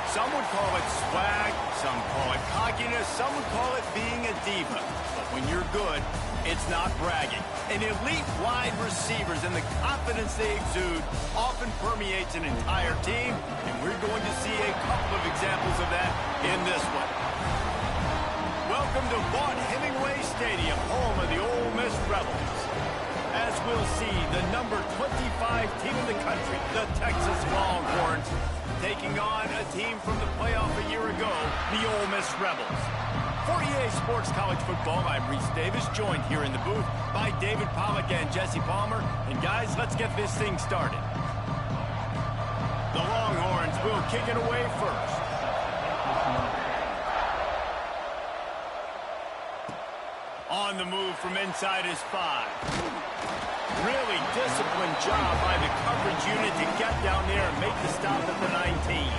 Some would call it swag, some call it cockiness, some would call it being a diva. But when you're good, it's not bragging. And elite wide receivers and the confidence they exude often permeates an entire team, and we're going to see a couple of examples of that in this one. Welcome to Vaught Hemingway Stadium, home of the Ole Miss Rebels. As we'll see, the number 25 team in the country, the Texas Longhorns, taking on a team from the playoff a year ago, the Ole Miss Rebels. For EA Sports College Football, I'm Reese Davis, joined here in the booth by David Pollack and Jesse Palmer. And guys, let's get this thing started. The Longhorns will kick it away first. On the move from inside his 5. Really disciplined job by the coverage unit to get down there and make the stop at the 19.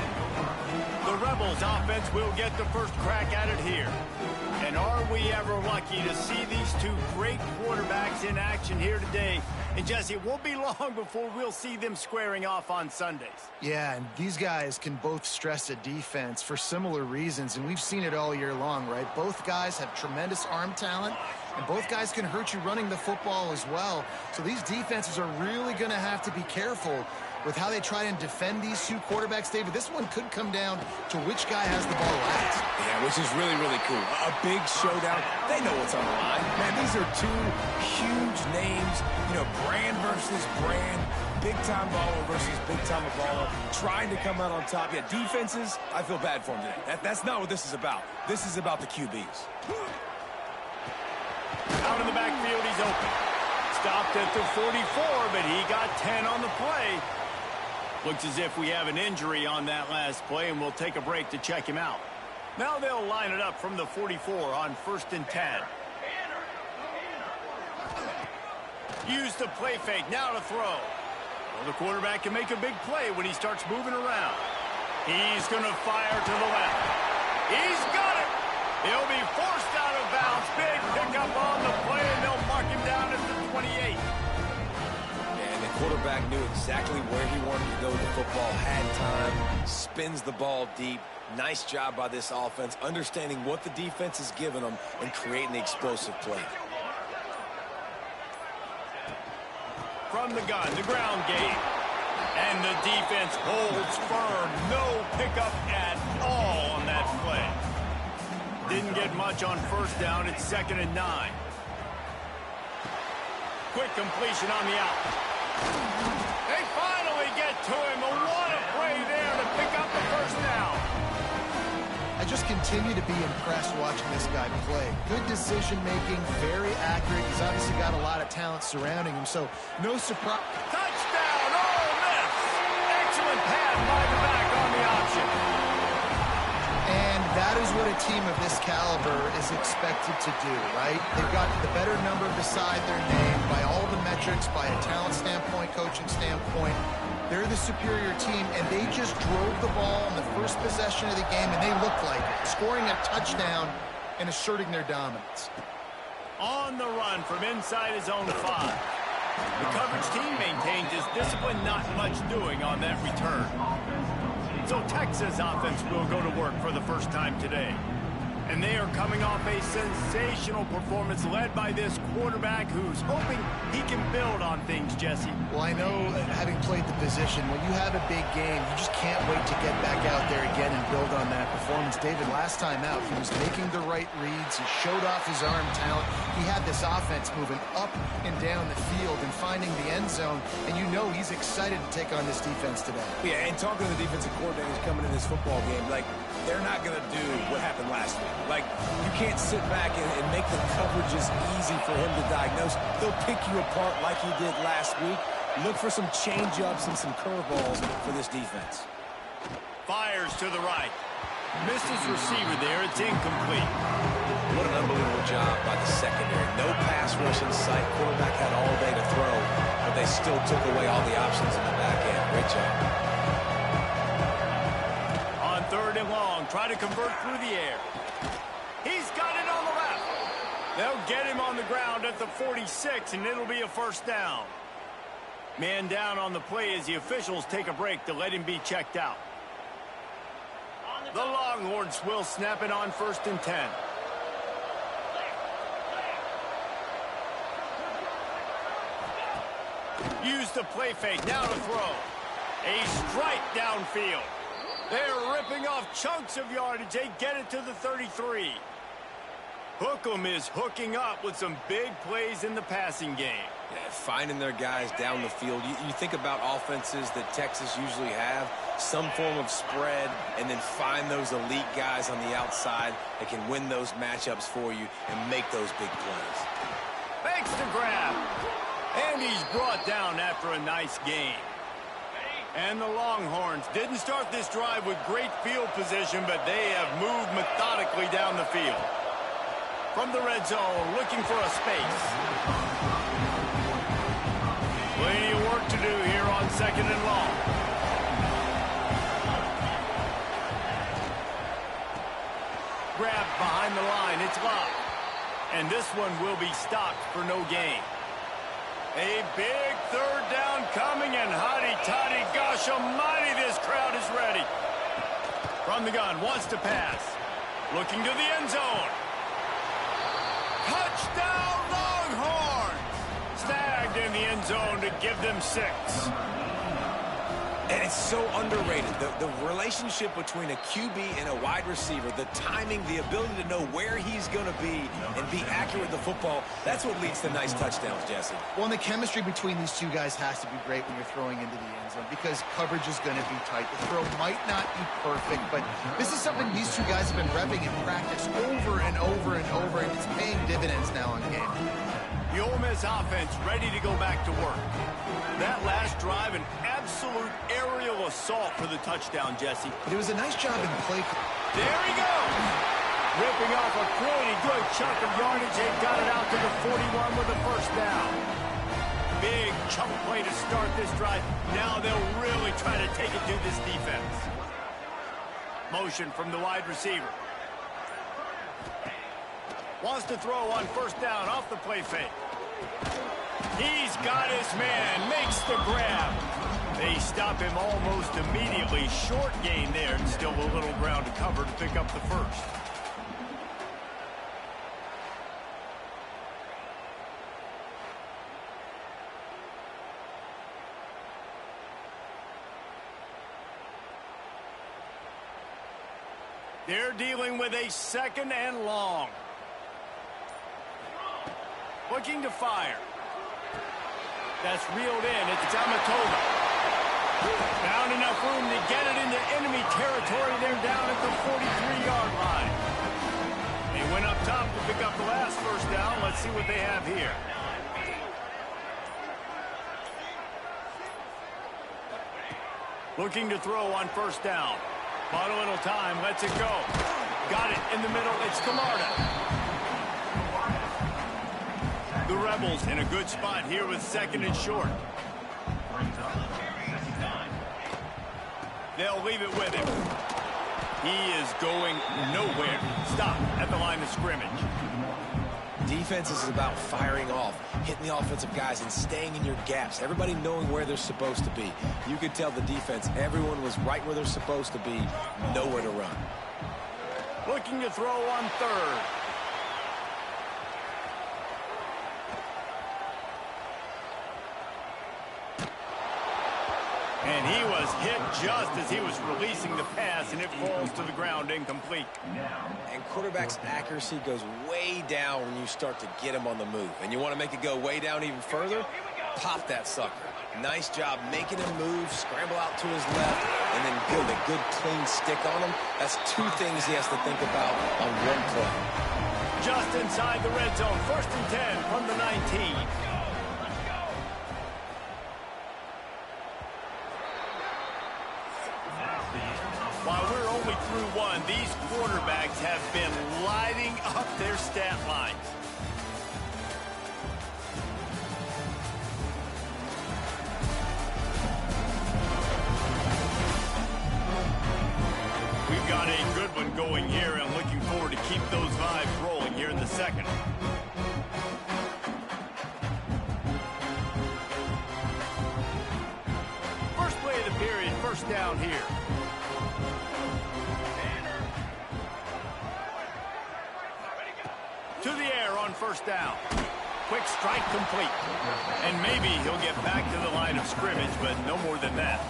The Rebels offense will get the first crack at it here. And are we ever lucky to see these two great quarterbacks in action here today? And Jesse, it won't be long before we'll see them squaring off on Sundays. Yeah, and these guys can both stress a defense for similar reasons, and we've seen it all year long, right? Both guys have tremendous arm talent, and both guys can hurt you running the football as well. So these defenses are really going to have to be careful with how they try and defend these two quarterbacks. David, this one could come down to which guy has the ball last. Yeah, which is really, really cool. A big showdown. They know what's on the line. Man, these are two huge names. You know, brand versus brand. Big-time baller versus big-time baller. Trying to come out on top. Yeah, defenses, I feel bad for them today. That's not what this is about. This is about the QBs. Out in the backfield, he's open. Stopped at the 44, but he got 10 on the play. Looks as if we have an injury on that last play, and we'll take a break to check him out. Now they'll line it up from the 44 on 1st and 10. Use the play fake, now to throw. Well, the quarterback can make a big play when he starts moving around. He's going to fire to the left. He's got it! He'll be forced out of bounds. Big pickup on the play, and they'll mark him down at the 28. And the quarterback knew exactly where he wanted to go with the football, had time, spins the ball deep. Nice job by this offense, understanding what the defense is giving them and creating the explosive play. From the gun, the ground game. And the defense holds firm. No pickup at all on that play. Didn't get much on 1st down. It's 2nd and 9. Quick completion on the out. They finally get to him. What a play there to pick up the 1st down. I just continue to be impressed watching this guy play. Good decision-making, very accurate. He's obviously got a lot of talent surrounding him, so no surprise. Touchdown, Ole Miss! Excellent pass by the back on the option. And that is what a team of this caliber is expected to do, right? They've got the better number beside their name by all the metrics, by a talent standpoint, coaching standpoint. They're the superior team, and they just drove the ball on the first possession of the game, and they looked like it, scoring a touchdown and asserting their dominance. On the run from inside his own 5. The coverage team maintains his discipline, not much doing on that return. So Texas offense will go to work for the first time today. And they are coming off a sensational performance led by this quarterback who's hoping he can build on things, Jesse. Well, I know, having played the position, when you have a big game, you just can't wait to get back out there again and build on that performance. David, last time out, he was making the right reads. He showed off his arm talent. He had this offense moving up and down the field and finding the end zone. And you know he's excited to take on this defense today. Yeah, and talking to the defensive coordinators coming in this football game, like, they're not going to do what happened last week. Like, you can't sit back and make the coverages easy for him to diagnose. They'll pick you apart like he did last week. Look for some change-ups and some curveballs for this defense. Fires to the right. Misses receiver there. It's incomplete. What an unbelievable job by the secondary. No pass rush in sight. Quarterback had all day to throw, but they still took away all the options in the back end. Great job. 3rd and long. Try to convert through the air. He's got it on the left. They'll get him on the ground at the 46, and it'll be a 1st down. Man down on the play as the officials take a break to let him be checked out. The Longhorns will snap it on 1st and 10. Use the play fake, now to throw. A strike downfield. They're ripping off chunks of yardage. They get it to the 33. Hookem is hooking up with some big plays in the passing game. Yeah, finding their guys down the field. You think about offenses that Texas usually have, some form of spread, and then find those elite guys on the outside that can win those matchups for you and make those big plays. Makes the grab. And he's brought down after a nice game. And the Longhorns didn't start this drive with great field position, but they have moved methodically down the field. From the red zone, looking for a space. Plenty of work to do here on 2nd and long. Grab behind the line, it's locked. And this one will be stopped for no gain. A big 3rd down coming, and hotty-toddy, gosh almighty, this crowd is ready. From the gun, wants to pass. Looking to the end zone. Touchdown, Longhorns! Snagged in the end zone to give them 6. And it's so underrated. The relationship between a QB and a wide receiver, the timing, the ability to know where he's going to be and be accurate with the football, that's what leads to nice touchdowns, Jesse. Well, and the chemistry between these two guys has to be great when you're throwing into the end zone because coverage is going to be tight. The throw might not be perfect, but this is something these two guys have been repping in practice over and over and over, and it's paying dividends now in game. The Ole Miss offense ready to go back to work. That last drive, an absolute aerial assault for the touchdown, Jesse. But it was a nice job in play. There he goes! Ripping off a pretty good chunk of yardage. They got it out to the 41 with a 1st down. Big chunk play to start this drive. Now they'll really try to take it to this defense. Motion from the wide receiver. Wants to throw on 1st down off the play fake. He's got his man, makes the grab. They stop him almost immediately. Short gain there, and still a little ground to cover to pick up the 1st. They're dealing with a 2nd and long. Looking to fire. That's reeled in. It's Amatola. Found enough room to get it into enemy territory. They're down at the 43-yard line. They went up top to pick up the last 1st down. Let's see what they have here. Looking to throw on 1st down. Bought a little time. Lets it go. Got it in the middle. It's Camarda. The Rebels in a good spot here with 2nd and short. They'll leave it with him. He is going nowhere. Stop at the line of scrimmage. Defense is about firing off, hitting the offensive guys, and staying in your gaps. Everybody knowing where they're supposed to be. You could tell the defense, everyone was right where they're supposed to be, nowhere to run. Looking to throw on 3rd. And he was hit just as he was releasing the pass, and it falls to the ground incomplete. And quarterback's accuracy goes way down when you start to get him on the move. And you want to make it go way down even further? Pop that sucker. Nice job making him move, scramble out to his left, and then get a good clean stick on him. That's 2 things he has to think about on one play. Just inside the red zone, 1st and 10 from the 19. While we're only through 1, these quarterbacks have been lighting up their stat lines. We've got a good one going here, and looking forward to keep those vibes rolling here in the 2nd. First play of the period, 1st down here. on first down. Quick strike complete. And maybe he'll get back to the line of scrimmage, but no more than that.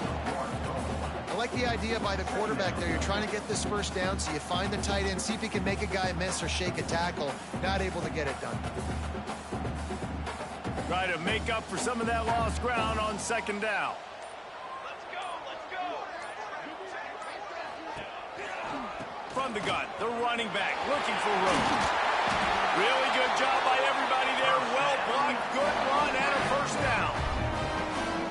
I like the idea by the quarterback there. You're trying to get this first down, so you find the tight end, see if he can make a guy miss or shake a tackle. Not able to get it done. Try to make up for some of that lost ground on second down. Let's go, let's go. From the gun, the running back looking for room. Really good job by everybody there. Well blocked, good run, and a first down.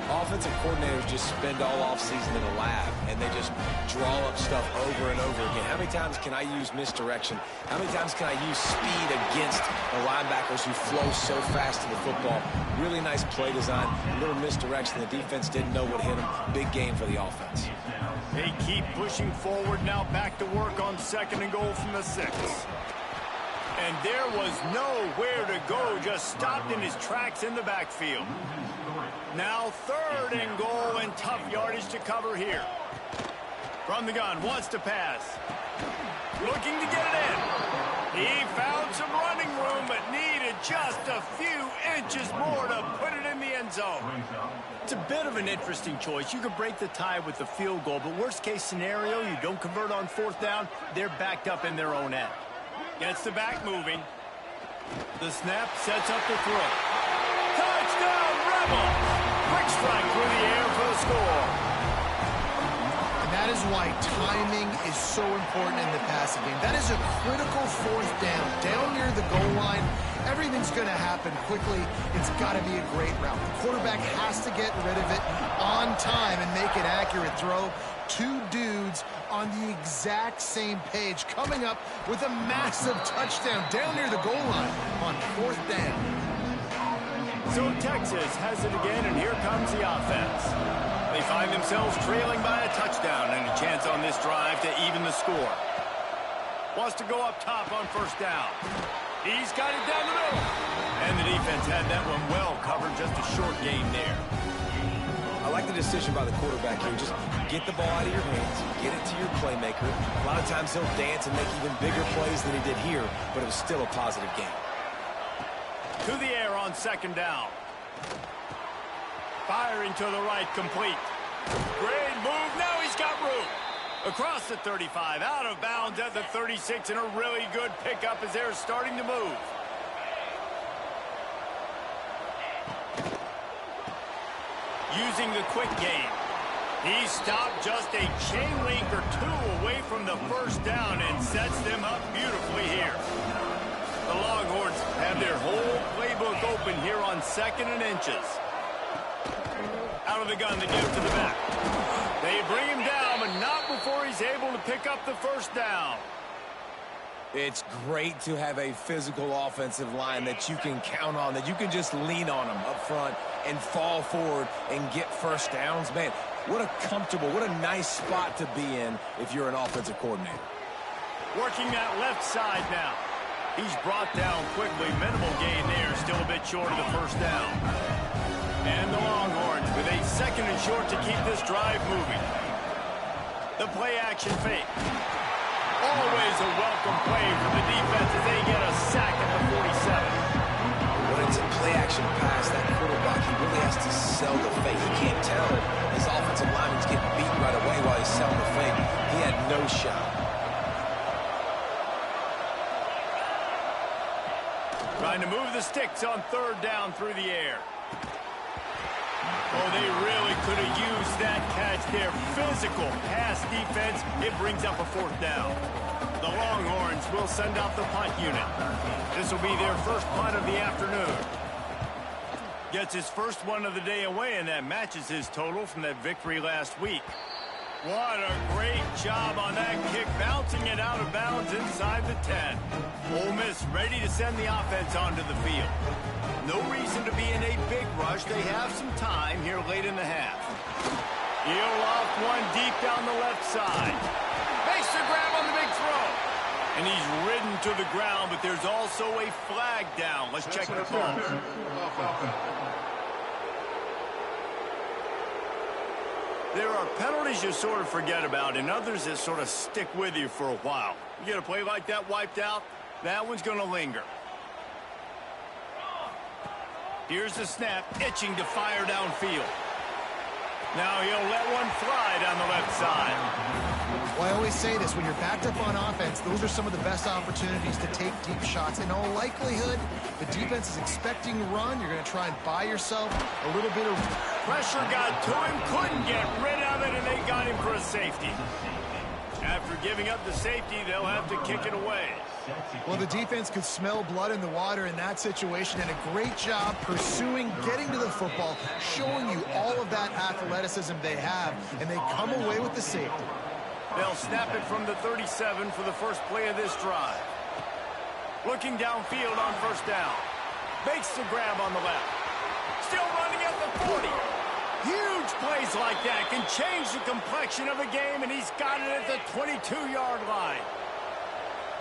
Offensive coordinators just spend all offseason in the lab, and they just draw up stuff over and over again. How many times can I use misdirection? How many times can I use speed against the linebackers who flow so fast to the football? Really nice play design, a little misdirection. The defense didn't know what hit them. Big game for the offense. They keep pushing forward now, back to work on second and goal from the 6. And there was nowhere to go, just stopped in his tracks in the backfield. Now third and goal, and tough yardage to cover here. From the gun, wants to pass. Looking to get it in. He found some running room, but needed just a few inches more to put it in the end zone. It's a bit of an interesting choice. You could break the tie with the field goal, but worst case scenario, you don't convert on fourth down, they're backed up in their own end. Gets the back moving. The snap sets up the throw. Touchdown, Rebels! Quick strike through the air for the score. And that is why timing is so important in the passing game. That is a critical fourth down. Down near the goal line, everything's going to happen quickly. It's got to be a great route. The quarterback has to get rid of it on time and make an accurate throw. Two dudes on the exact same page, coming up with a massive touchdown down near the goal line on fourth down. So Texas has it again, and here comes the offense. They find themselves trailing by a touchdown and a chance on this drive to even the score. Wants to go up top on first down. He's got it down the middle. And the defense had that one well covered, just a short gain there. I like the decision by the quarterback here. Just get the ball out of your hands, get it to your playmaker. A lot of times he'll dance and make even bigger plays than he did here, but it was still a positive game. To the air on second down. Firing to the right, complete. Great move, now he's got room. Across the 35, out of bounds at the 36, and a really good pickup as they're starting to move. Using the quick game. He stopped just a chain link or two away from the first down and sets them up beautifully here. The Longhorns have their whole playbook open here on second and inches. Out of the gun, they get it to the back. They bring him down, but not before he's able to pick up the first down. It's great to have a physical offensive line that you can count on, that you can just lean on them up front and fall forward and get first downs. Man, what a comfortable, what a nice spot to be in if you're an offensive coordinator. Working that left side now. He's brought down quickly. Minimal gain there. Still a bit short of the first down. And the Longhorns with a second and short to keep this drive moving. The play action fake. Always a welcome play for the defense as they get a sack at the 47. When it's a play action pass, that quarterback, he really has to sell the fake. He can't tell his offensive lineman's getting beaten right away while he's selling the fake. He had no shot. Trying to move the sticks on third down through the air. Oh, they really could have used that catch there. Physical pass defense. It brings up a fourth down. The Longhorns will send out the punt unit. This will be their first punt of the afternoon. Gets his first one of the day away, and that matches his total from that victory last week. What a great job on that kick, bouncing it out of bounds inside the 10. Ole Miss ready to send the offense onto the field. No reason to be in a big rush. They have some time here late in the half. He'll off one deep down the left side. Makes the grab on the big throw. And he's ridden to the ground, but there's also a flag down. Let's check the call. There are penalties you sort of forget about and others that sort of stick with you for a while. You get a play like that wiped out, that one's going to linger. Here's the snap, itching to fire downfield. Now he'll let one fly down the left side. Well, I always say this, when you're backed up on offense, those are some of the best opportunities to take deep shots. In all likelihood, the defense is expecting a run. You're going to try and buy yourself a little bit of... Pressure got to him, couldn't get rid of it, and they got him for a safety. After giving up the safety, they'll have to kick it away. Well, the defense could smell blood in the water in that situation, and a great job pursuing, getting to the football, showing you all of that athleticism they have, and they come away with the safety. They'll snap it from the 37 for the first play of this drive. Looking downfield on first down. Makes the grab on the left. Still running at the 40. Huge plays like that can change the complexion of a game, and he's got it at the 22-yard line.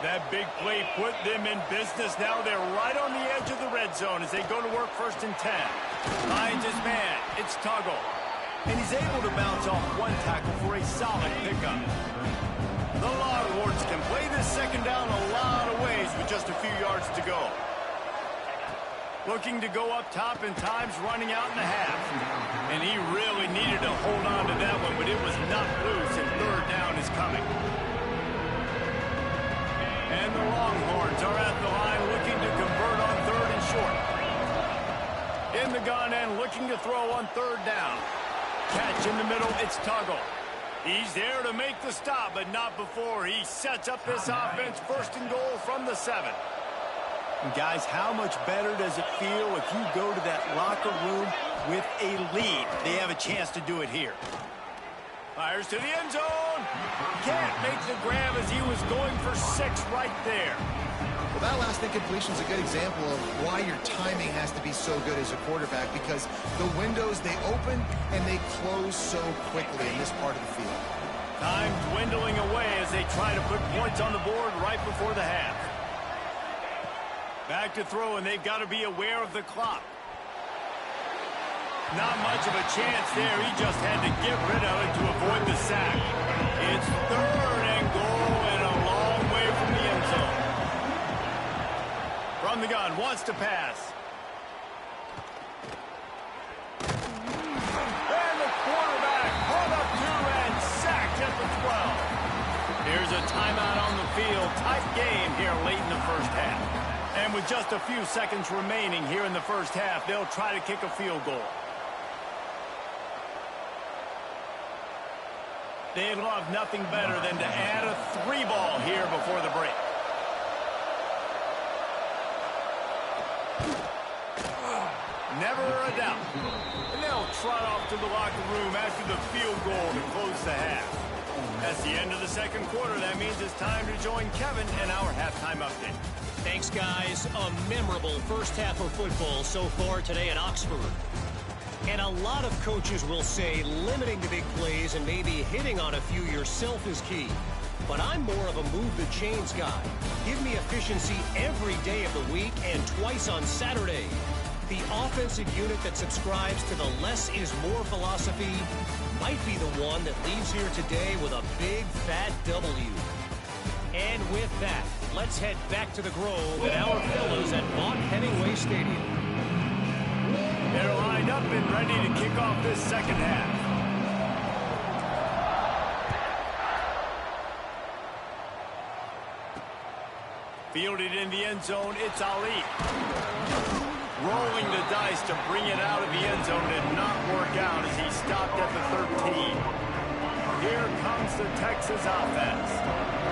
That big play put them in business. Now they're right on the edge of the red zone as they go to work 1st and 10. Finds his man. It's Tuggle. And he's able to bounce off one tackle for a solid pickup. The Longhorns can play this second down a lot of ways with just a few yards to go. Looking to go up top and times running out in the half. And he really needed to hold on to that one, but it was not loose, and third down is coming. And the Longhorns are at the line looking to convert on 3rd and short. In the gun and looking to throw on 3rd down. Catch in the middle, it's Tuggle. He's there to make the stop, but not before he sets up this offense 1st and goal from the 7. And guys, how much better does it feel if you go to that locker room with a lead? They have a chance to do it here. Fires to the end zone. Can't make the grab as he was going for 6 right there. Well, that last incompletion is a good example of why your timing has to be so good as a quarterback, because the windows, they open and they close so quickly in this part of the field. Time dwindling away as they try to put points on the board right before the half. Back to throw, and they've got to be aware of the clock. Not much of a chance there. He just had to get rid of it to avoid the sack. It's 3rd and goal and a long way from the end zone. From the gun, wants to pass. And the quarterback pulled up 2 and sacked at the 12. Here's a timeout on the field. Tight game here late in the first half. And with just a few seconds remaining here in the first half, they'll try to kick a field goal. They'd love nothing better than to add a 3-ball here before the break. Never a doubt. And they'll trot off to the locker room after the field goal to close the half. That's the end of the second quarter. That means it's time to join Kevin in our halftime update. Thanks, guys. A memorable first half of football so far today at Oxford. And a lot of coaches will say limiting the big plays and maybe hitting on a few yourself is key. But I'm more of a move the chains guy. Give me efficiency every day of the week and twice on Saturday. The offensive unit that subscribes to the less is more philosophy might be the one that leaves here today with a big fat W. And with that, let's head back to the Grove and our fellows at Vaught Hemingway Stadium. They're lined up and ready to kick off this second half. Fielded in the end zone, it's Ali. Rolling the dice to bring it out of the end zone did not work out as he stopped at the 13. Here comes the Texas offense.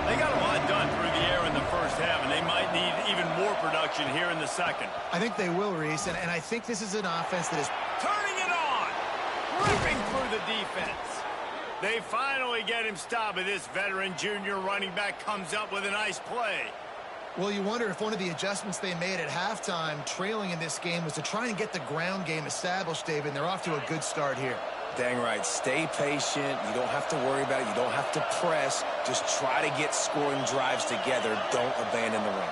They got a lot done through the air in the first half, and they might need even more production here in the second. I think they will, Reese, and I think this is an offense that is turning it on, ripping through the defense. They finally get him stopped, and this veteran junior running back comes up with a nice play. Well, you wonder if one of the adjustments they made at halftime, trailing in this game, was to try and get the ground game established, David, and they're off to a good start here. Dang right. Stay patient. You don't have to worry about it. You don't have to press. Just try to get scoring drives together. Don't abandon the run.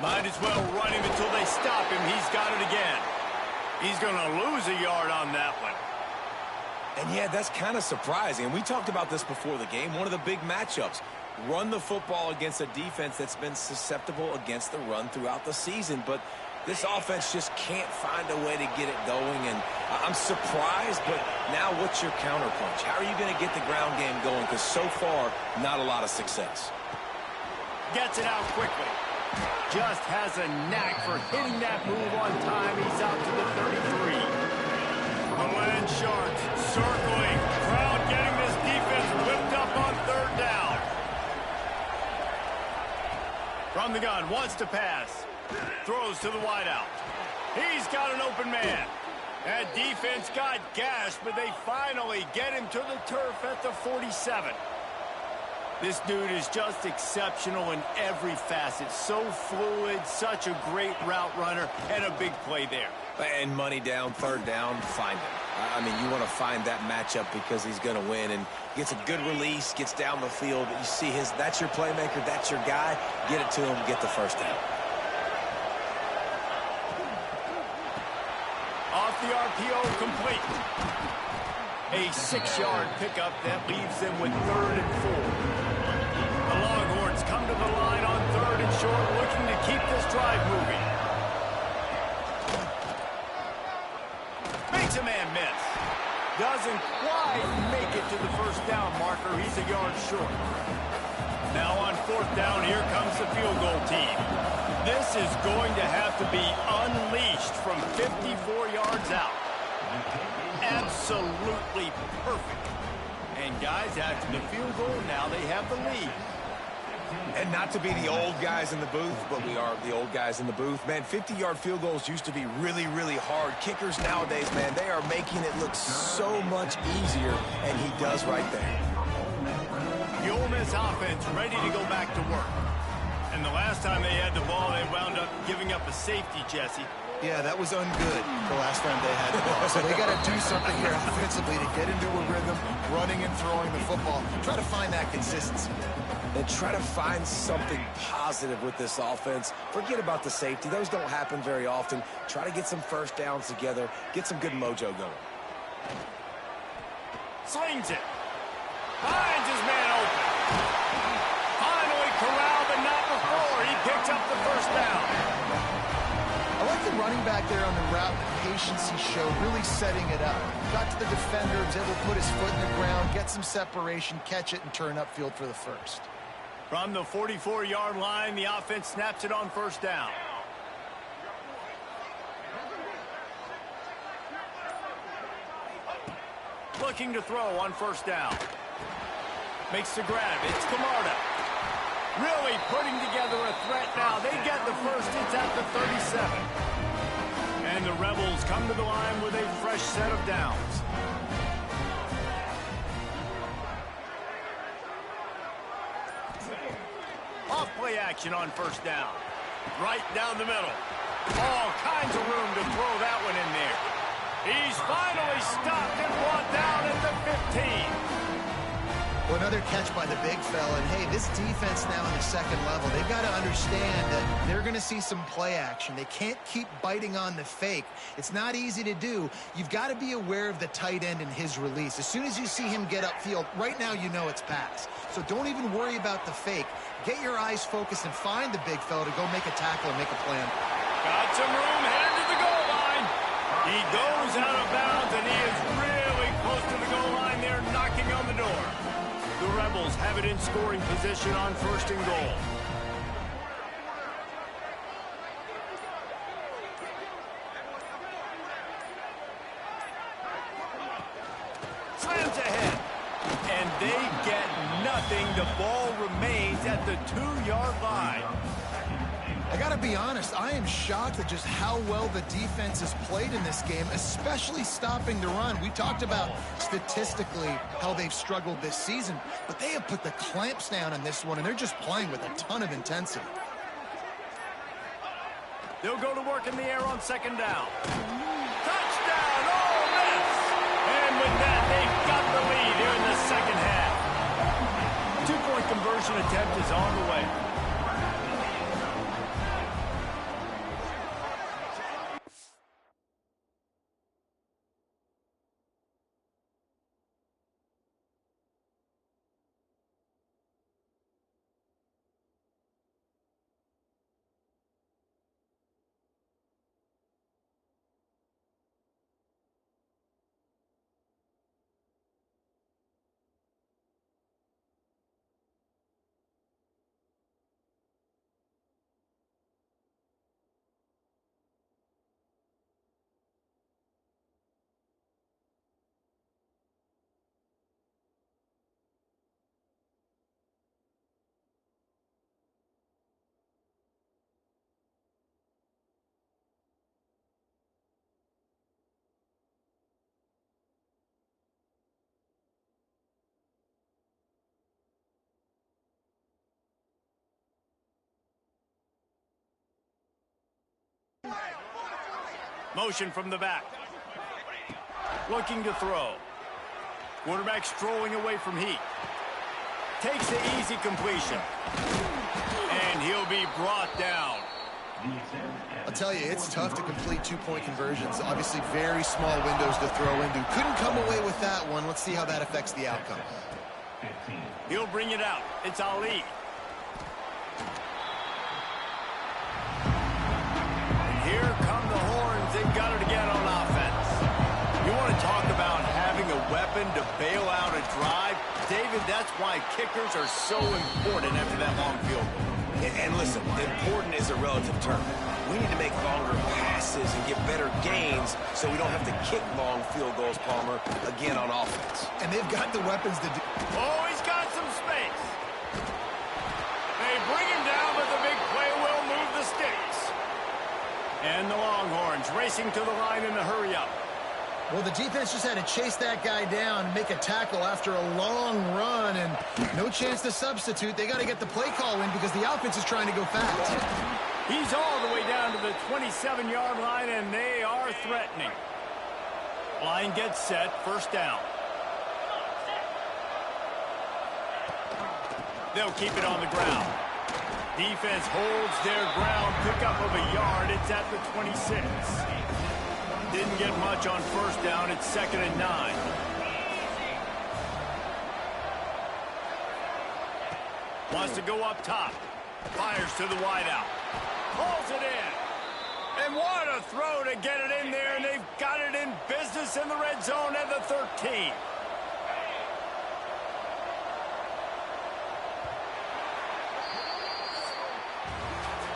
Might as well run him until they stop him. He's got it again. He's going to lose a yard on that one. And, yeah, that's kind of surprising. And we talked about this before the game. One of the big matchups. Run the football against a defense that's been susceptible against the run throughout the season. But This offense just can't find a way to get it going, and I'm surprised, but now what's your counterpunch? How are you going to get the ground game going? Because so far, not a lot of success. Gets it out quickly. Just has a knack for hitting that move on time. He's out to the 33. The Land Sharks circling. Crowd getting this defense whipped up on third down. From the gun, wants to pass. Throws to the wideout. He's got an open man. That defense got gashed, but they finally get him to the turf at the 47. This dude is just exceptional in every facet. So fluid, such a great route runner, and a big play there. And money down, third down, find him. I mean, you want to find that matchup because he's going to win, and gets a good release, gets down the field. You see that's your playmaker, that's your guy. Get it to him, get the first down. Off the RPO, complete. A 6-yard pickup that leaves them with 3rd and 4. The Longhorns come to the line on 3rd and short, looking to keep this drive moving. Makes a man miss. Doesn't quite make it to the first down marker. He's a yard short. Now on 4th down, here comes the field goal team. This is going to have to be unleashed from 54 yards out. Absolutely perfect. And guys, after the field goal, now they have the lead. And not to be the old guys in the booth, but we are the old guys in the booth. Man, 50-yard field goals used to be really, really hard. Kickers nowadays, man, they are making it look so much easier, and he does right there. The Ole Miss offense ready to go back to work. And the last time they had the ball, they wound up giving up a safety, Jesse. Yeah, that was ungood the last time they had the ball. So they got to do something here offensively to get into a rhythm, running and throwing the football. Try to find that consistency. And try to find something positive with this offense. Forget about the safety. Those don't happen very often. Try to get some first downs together. Get some good mojo going. Slings it. Finds his man open. Finally corralled, but not before. He picks up the first down. I like the running back there on the route and patience he showed, really setting it up. Got to the defender, was able to put his foot in the ground, get some separation, catch it, and turn upfield for the first. From the 44-yard line, the offense snaps it on first down. Looking to throw on first down. Makes the grab. It's Camarda. Really putting together a threat now. They get the first. It's at the 37. And the Rebels come to the line with a fresh set of downs. Off play action on first down. Right down the middle. All kinds of room to throw that one in there. He's finally stopped and brought down at the 15. Well, another catch by the big fella. And, hey, this defense now in the second level, they've got to understand that they're going to see some play action. They can't keep biting on the fake. It's not easy to do. You've got to be aware of the tight end and his release. As soon as you see him get upfield, right now you know it's pass. So don't even worry about the fake. Get your eyes focused and find the big fella to go make a tackle and make a plan. Got some room headed to the goal line. He goes out of bounds, and he is really close to the goal line there, knocking on the door. The Rebels have it in scoring position on first and goal. Slams ahead. And they get nothing. The ball remains at the 2-yard line. I got to be honest, I am shocked at just how well the defense has played in this game, especially stopping the run. We talked about statistically how they've struggled this season, but they have put the clamps down on this one, and they're just playing with a ton of intensity. They'll go to work in the air on second down. Touchdown, Ole Miss! And with that, they've got the lead here in the second half. Two-point conversion attempt is on the way. Motion from the back. Looking to throw. Quarterback strolling away from heat. Takes the easy completion. And he'll be brought down. I'll tell you, it's tough to complete two-point conversions. Obviously, very small windows to throw into. Couldn't come away with that one. Let's see how that affects the outcome. He'll bring it out. It's Ali. And here come the horns. They've got it again on offense. You want to talk about having a weapon to bail out a drive? David, that's why kickers are so important after that long field goal. And listen, important is a relative term. We need to make longer passes and get better gains so we don't have to kick long field goals, Palmer, again on offense. And they've got the weapons to do. Oh, he's got some space. They bring him down, but the big play will move the sticks. And the Longhorns racing to the line in the hurry-up. Well, the defense just had to chase that guy down and make a tackle after a long run, and no chance to substitute. They got to get the play call in because the offense is trying to go fast. He's all the way down to the 27-yard line, and they are threatening. Line gets set, first down. They'll keep it on the ground. Defense holds their ground, pickup of a yard. It's at the 26. Didn't get much on first down. It's 2nd and 9. Wants to go up top. Fires to the wideout. Pulls it in. And what a throw to get it in there. And they've got it in business in the red zone at the 13.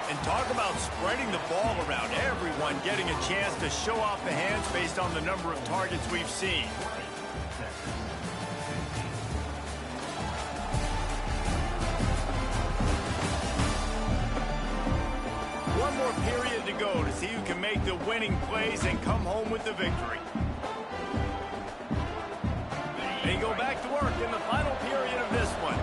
And talk about spreading the ball around. Everyone getting a chance to show off the hands based on the number of targets we've seen. One more period to go to see who can make the winning plays and come home with the victory. They go back to work in the final period of this one.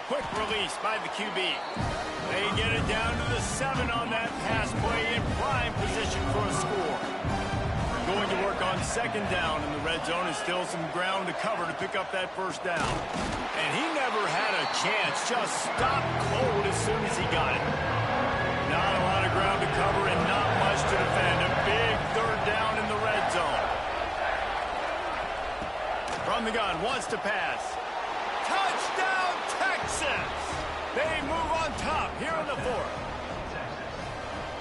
Quick release by the QB. They get it down to the 7 on that pass play in prime position for a score. Going to work on 2nd down in the red zone is still some ground to cover to pick up that first down. And he never had a chance, just stopped cold as soon as he got it. Not a lot of ground to cover and not much to defend. A big 3rd down in the red zone. From the gun, wants to pass. Touchdown, Texas! They move on top here in the 4th.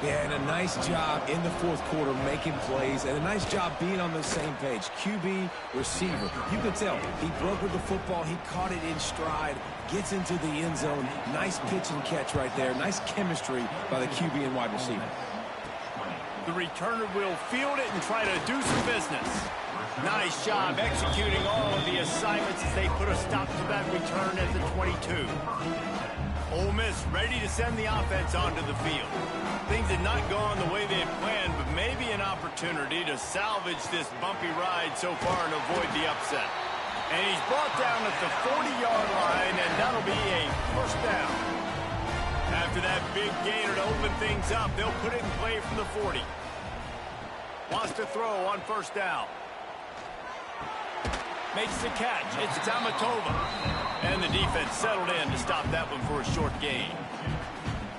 Yeah, and a nice job in the 4th quarter making plays, and a nice job being on the same page. QB, receiver. You could tell he broke with the football. He caught it in stride, gets into the end zone. Nice pitch and catch right there. Nice chemistry by the QB and wide receiver. The returner will field it and try to do some business. Nice job executing all of the assignments as they put a stop to that return at the 22. Ole Miss ready to send the offense onto the field. Things had not gone the way they had planned, but maybe an opportunity to salvage this bumpy ride so far and avoid the upset. And he's brought down at the 40-yard line, and that'll be a first down. After that big gainer to open things up, they'll put it in play from the 40. Wants to throw on first down. Makes the catch. It's Tamatova. And the defense settled in to stop that one for a short gain.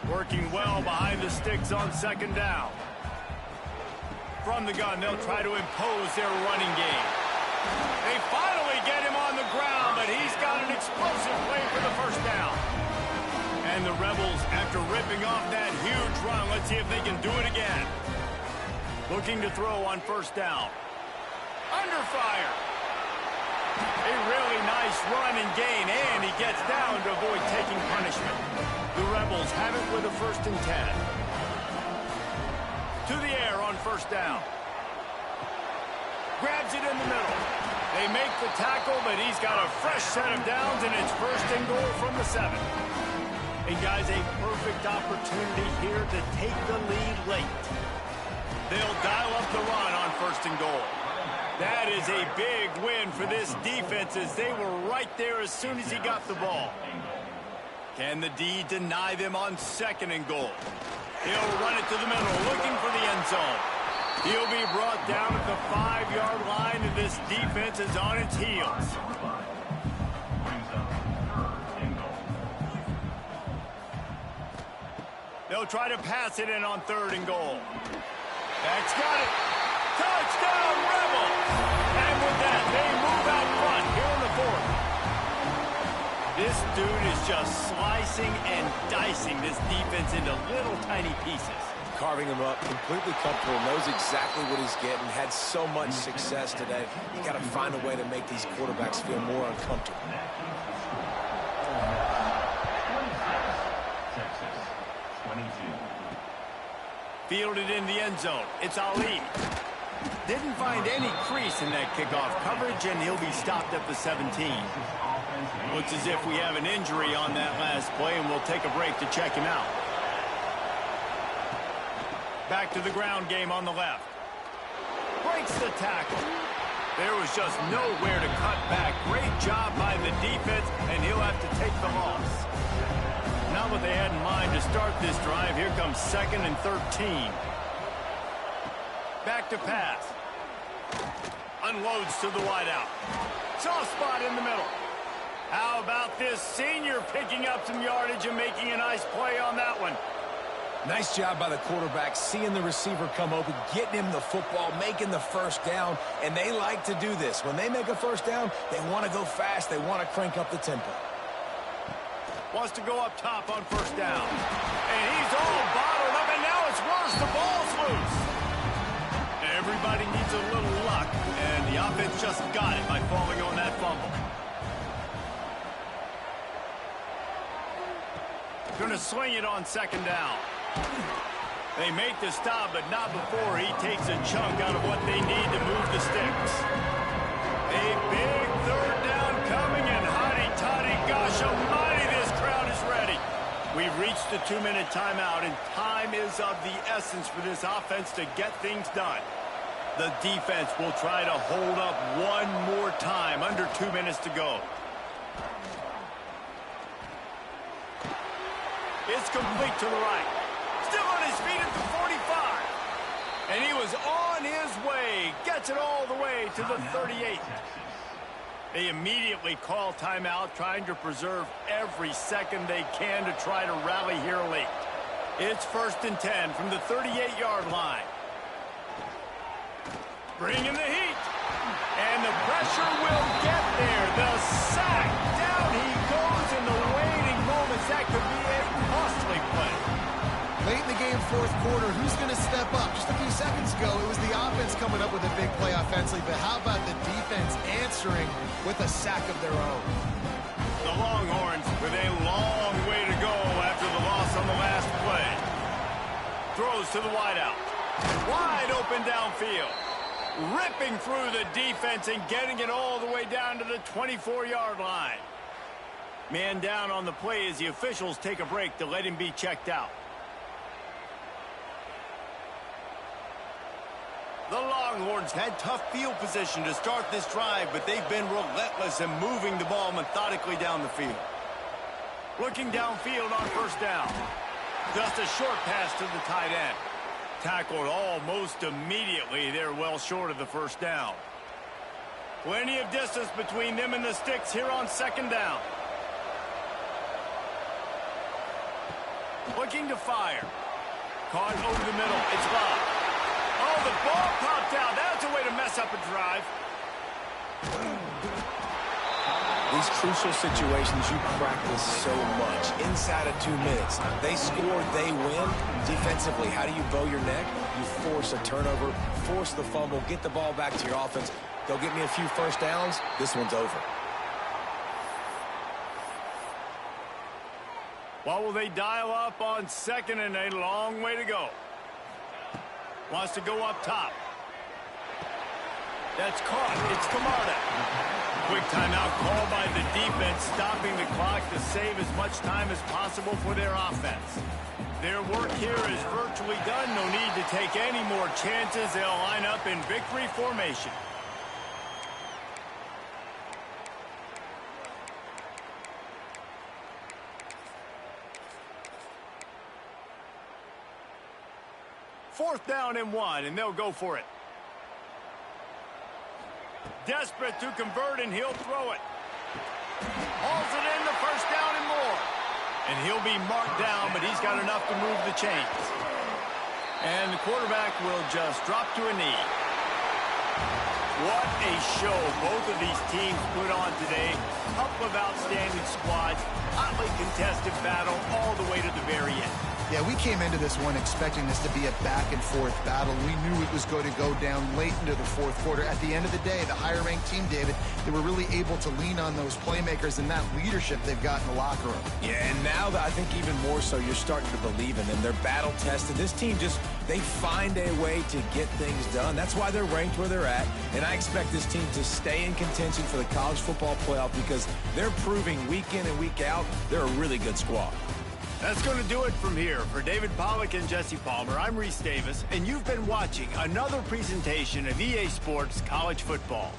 Working well behind the sticks on 2nd down. From the gun, they'll try to impose their running game. They finally get him on the ground, but he's got an explosive play for the first down. And the Rebels, after ripping off that huge run, let's see if they can do it again. Looking to throw on first down. Under fire. A really nice run and gain, and he gets down to avoid taking punishment. The Rebels have it with a 1st and 10. To the air on first down. Grabs it in the middle. They make the tackle, but he's got a fresh set of downs, and it's 1st and goal from the 7. And guys, a perfect opportunity here to take the lead late. They'll dial up the run on 1st and goal. That is a big win for this defense as they were right there as soon as he got the ball. Can the D deny them on 2nd and goal? He'll run it to the middle, looking for the end zone. He'll be brought down at the 5-yard line, and this defense is on its heels. They'll try to pass it in on 3rd and goal. That's got it. Touchdown, Rebels! And with that, they move out front here in the 4th. This dude is just slicing and dicing this defense into little tiny pieces. Carving him up, completely comfortable, knows exactly what he's getting, had so much success today. You got to find a way to make these quarterbacks feel more uncomfortable. Fielded in the end zone. It's Ali. Didn't find any crease in that kickoff coverage, and he'll be stopped at the 17. Looks as if we have an injury on that last play, and we'll take a break to check him out. Back to the ground game on the left. Breaks the tackle. There was just nowhere to cut back. Great job by the defense, and he'll have to take the loss. Not what they had in mind to start this drive. Here comes 2nd and 13. Back to pass. Unloads to the wideout. Soft spot in the middle. How about this senior picking up some yardage and making a nice play on that one? Nice job by the quarterback, seeing the receiver come open, getting him the football, making the 1st down, and they like to do this. When they make a 1st down, they want to go fast. They want to crank up the tempo. Wants to go up top on 1st down. And he's all bottled up, and now it's worse. The ball's loose. Everybody needs a little luck, and the offense just got it by falling on that fumble. Going to swing it on 2nd down. They make the stop, but not before he takes a chunk out of what they need to move the sticks. A big 3rd down coming, and hotty-toddy, gosh almighty, this crowd is ready. We've reached the 2-minute timeout, and time is of the essence for this offense to get things done. The defense will try to hold up one more time, under 2 minutes to go. It's complete to the right. Still on his feet at the 45. And he was on his way. Gets it all the way to the 38. They immediately call timeout, trying to preserve every second they can to try to rally here late. It's 1st and 10 from the 38-yard line. Bringing the heat. And the pressure will get there. The sack. Down he goes in the waiting moments. That could be a costly play. Late in the game, 4th quarter, who's going to step up? Just a few seconds ago, it was the offense coming up with a big play offensively, but how about the defense answering with a sack of their own? The Longhorns with a long way to go after the loss on the last play. Throws to the wideout. Wide open downfield. Ripping through the defense and getting it all the way down to the 24-yard line. Man down on the play as the officials take a break to let him be checked out. The Longhorns had tough field position to start this drive, but they've been relentless in moving the ball methodically down the field. Looking downfield on 1st down. Just a short pass to the tight end. Tackled almost immediately. They're well short of the 1st down. Plenty of distance between them and the sticks here on 2nd down. Looking to fire. Caught over the middle. It's locked. Oh, the ball popped out. That's a way to mess up a drive. These crucial situations you practice so much. Inside of 2 minutes, they score, they win. Defensively, how do you bow your neck? You force a turnover, force the fumble, get the ball back to your offense. Go get me a few 1st downs. This one's over. What will they dial up on 2nd and a long way to go? Wants to go up top. That's caught. It's Camarda. Quick timeout call by the defense, stopping the clock to save as much time as possible for their offense. Their work here is virtually done. No need to take any more chances. They'll line up in victory formation. 4th down and 1, and they'll go for it. Desperate to convert, and he'll throw it. Hauls it in, the 1st down and more. And he'll be marked down, but he's got enough to move the chains. And the quarterback will just drop to a knee. What a show both of these teams put on today. Couple of outstanding squads. Hotly contested battle all the way to the very end. Yeah, we came into this one expecting this to be a back-and-forth battle. We knew it was going to go down late into the 4th quarter. At the end of the day, the higher-ranked team, David, they were really able to lean on those playmakers and that leadership they've got in the locker room. Yeah, and now I think even more so, you're starting to believe in them. They're battle-tested. This team they find a way to get things done. That's why they're ranked where they're at, and I expect this team to stay in contention for the college football playoff because they're proving week in and week out they're a really good squad. That's going to do it from here. For David Pollack and Jesse Palmer, I'm Reese Davis, and you've been watching another presentation of EA Sports College Football.